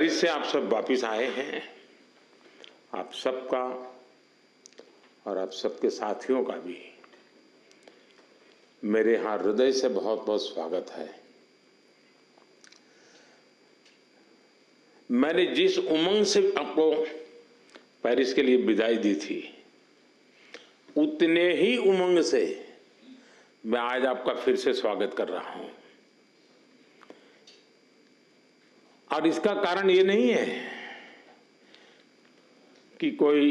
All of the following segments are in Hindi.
पेरिस से आप सब वापिस आए हैं। आप सबका और आप सबके साथियों का भी मेरे यहाँ हृदय से बहुत बहुत स्वागत है। मैंने जिस उमंग से आपको पेरिस के लिए विदाई दी थी, उतने ही उमंग से मैं आज आपका फिर से स्वागत कर रहा हूं। और इसका कारण ये नहीं है कि कोई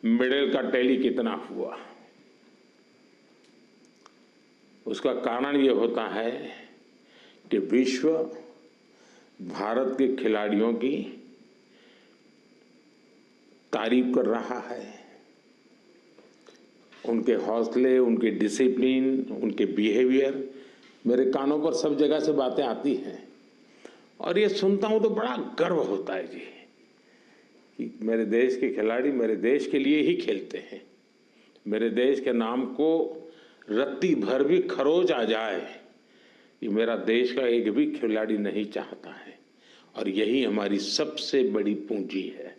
मेडल का टैली कितना हुआ। उसका कारण ये होता है कि विश्व भारत के खिलाड़ियों की तारीफ कर रहा है। उनके हौसले, उनके डिसिप्लिन, उनके बिहेवियर, मेरे कानों पर सब जगह से बातें आती हैं और ये सुनता हूं तो बड़ा गर्व होता है जी कि मेरे देश के खिलाड़ी मेरे देश के लिए ही खेलते हैं। मेरे देश के नाम को रत्ती भर भी खरोच आ जाए, ये मेरा देश का एक भी खिलाड़ी नहीं चाहता है और यही हमारी सबसे बड़ी पूंजी है।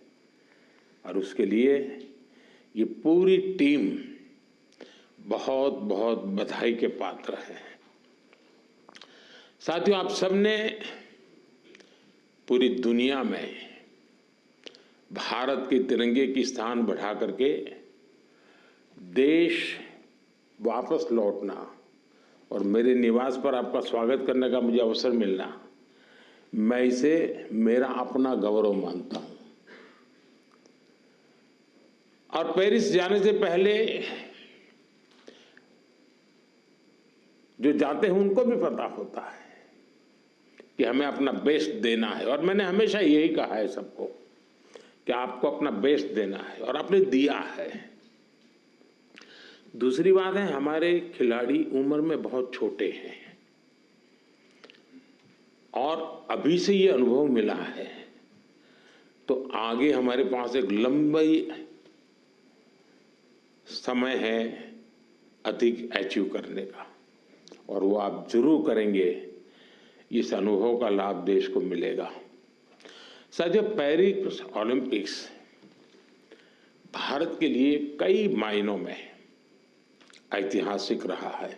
और उसके लिए ये पूरी टीम बहुत बहुत बधाई के पात्र है। साथियों, आप सबने पूरी दुनिया में भारत के तिरंगे की स्थान बढ़ा करके देश वापस लौटना और मेरे निवास पर आपका स्वागत करने का मुझे अवसर मिलना, मैं इसे मेरा अपना गौरव मानता हूं। और पेरिस जाने से पहले जो जाते हैं उनको भी पता होता है कि हमें अपना बेस्ट देना है और मैंने हमेशा यही कहा है सबको कि आपको अपना बेस्ट देना है और आपने दिया है। दूसरी बात है, हमारे खिलाड़ी उम्र में बहुत छोटे हैं और अभी से ये अनुभव मिला है तो आगे हमारे पास एक लंबी समय है अधिक अचीव करने का और वो आप जरूर करेंगे। इस अनुभव का लाभ देश को मिलेगा। साथियों, पेरिस ओलंपिक्स भारत के लिए कई मायनों में ऐतिहासिक रहा है।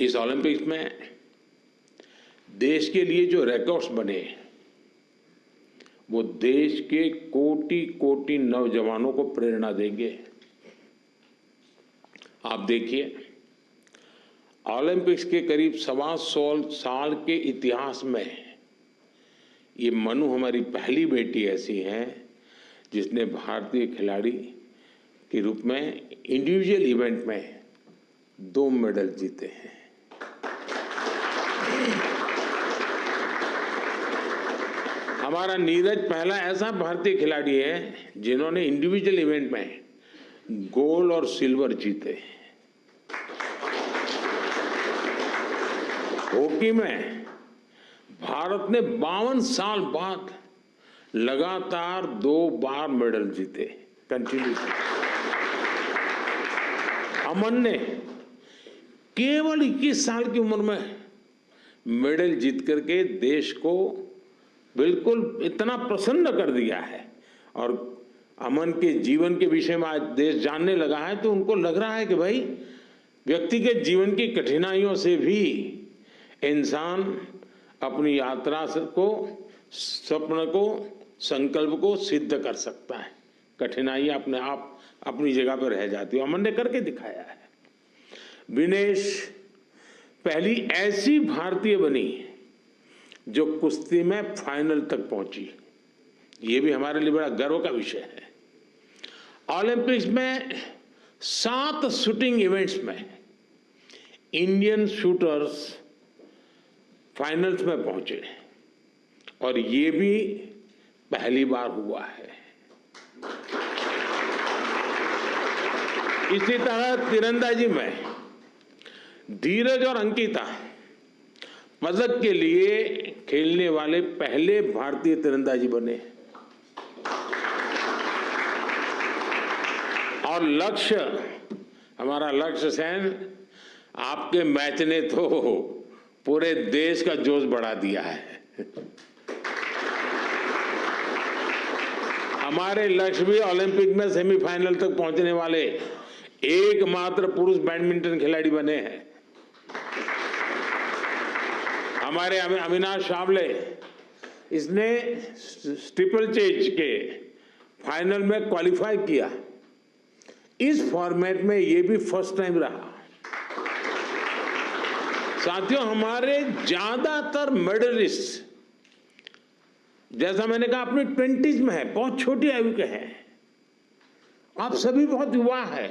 इस ओलंपिक्स में देश के लिए जो रिकॉर्ड्स बने वो देश के कोटि कोटि नौजवानों को प्रेरणा देंगे। आप देखिए, ओलंपिक्स के करीब 125 साल के इतिहास में ये मनु हमारी पहली बेटी ऐसी है जिसने भारतीय खिलाड़ी के रूप में इंडिविजुअल इवेंट में 2 मेडल जीते हैं। हमारा नीरज पहला ऐसा भारतीय खिलाड़ी है जिन्होंने इंडिविजुअल इवेंट में गोल्ड और सिल्वर जीते। हॉकी में भारत ने 52 साल बाद लगातार 2 बार मेडल जीते कंटिन्यू। अमन ने केवल 21 साल की उम्र में मेडल जीत करके देश को बिल्कुल इतना प्रसन्न कर दिया है और अमन के जीवन के विषय में आज देश जानने लगा है तो उनको लग रहा है कि भाई व्यक्तिगत जीवन की कठिनाइयों से भी इंसान अपनी यात्रा को, स्वप्न को, संकल्प को सिद्ध कर सकता है। कठिनाइयां अपने आप अपनी जगह पर रह जाती है। अमन ने करके दिखाया है। विनेश पहली ऐसी भारतीय बनी जो कुश्ती में फाइनल तक पहुंची। ये भी हमारे लिए बड़ा गर्व का विषय है। ओलंपिक्स में 7 शूटिंग इवेंट्स में इंडियन शूटर्स फाइनल्स में पहुंचे और ये भी पहली बार हुआ है। इसी तरह तीरंदाजी में धीरज और अंकिता पदक के लिए खेलने वाले पहले भारतीय तीरंदाजी बने और हमारा लक्ष्य सेन, आपके मैच ने तो पूरे देश का जोश बढ़ा दिया है। हमारे लक्ष्य भी ओलंपिक में सेमीफाइनल तक पहुंचने वाले एकमात्र पुरुष बैडमिंटन खिलाड़ी बने हैं। हमारे अविनाश सावले, इसने स्टीपल चेज के फाइनल में क्वालिफाई किया। इस फॉर्मेट में ये भी फर्स्ट टाइम रहा। साथियों, हमारे ज्यादातर मेडलिस्ट, जैसा मैंने कहा, अपनी 20s में है, बहुत छोटी आयु के हैं। आप सभी बहुत युवा हैं,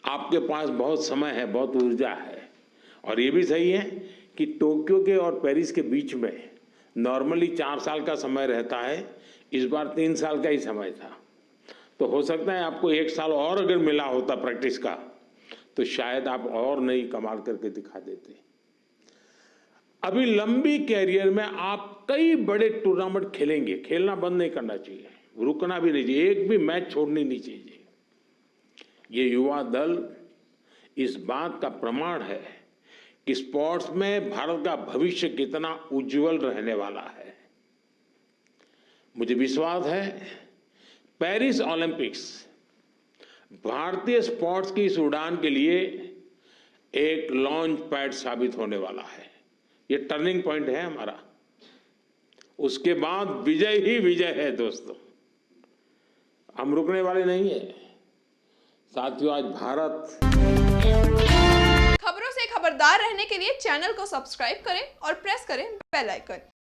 आपके पास बहुत समय है, बहुत ऊर्जा है। और ये भी सही है कि टोक्यो के और पेरिस के बीच में नॉर्मली 4 साल का समय रहता है, इस बार 3 साल का ही समय था। तो हो सकता है आपको 1 साल और अगर मिला होता प्रैक्टिस का, तो शायद आप और नई कमाल करके दिखा देते। अभी लंबी कैरियर में आप कई बड़े टूर्नामेंट खेलेंगे, खेलना बंद नहीं करना चाहिए, रुकना भी नहीं चाहिए, एक भी मैच छोड़नी नहीं चाहिए। ये युवा दल इस बात का प्रमाण है कि स्पोर्ट्स में भारत का भविष्य कितना उज्जवल रहने वाला है। मुझे विश्वास है पेरिस ओलंपिक्स भारतीय स्पोर्ट्स की इस उड़ान के लिए एक लॉन्च पैड साबित होने वाला है। ये टर्निंग पॉइंट है हमारा। उसके बाद विजय ही विजय है दोस्तों, हम रुकने वाले नहीं है। साथियों, आज भारत खबरों से खबरदार रहने के लिए चैनल को सब्सक्राइब करें और प्रेस करें बेल आइकन।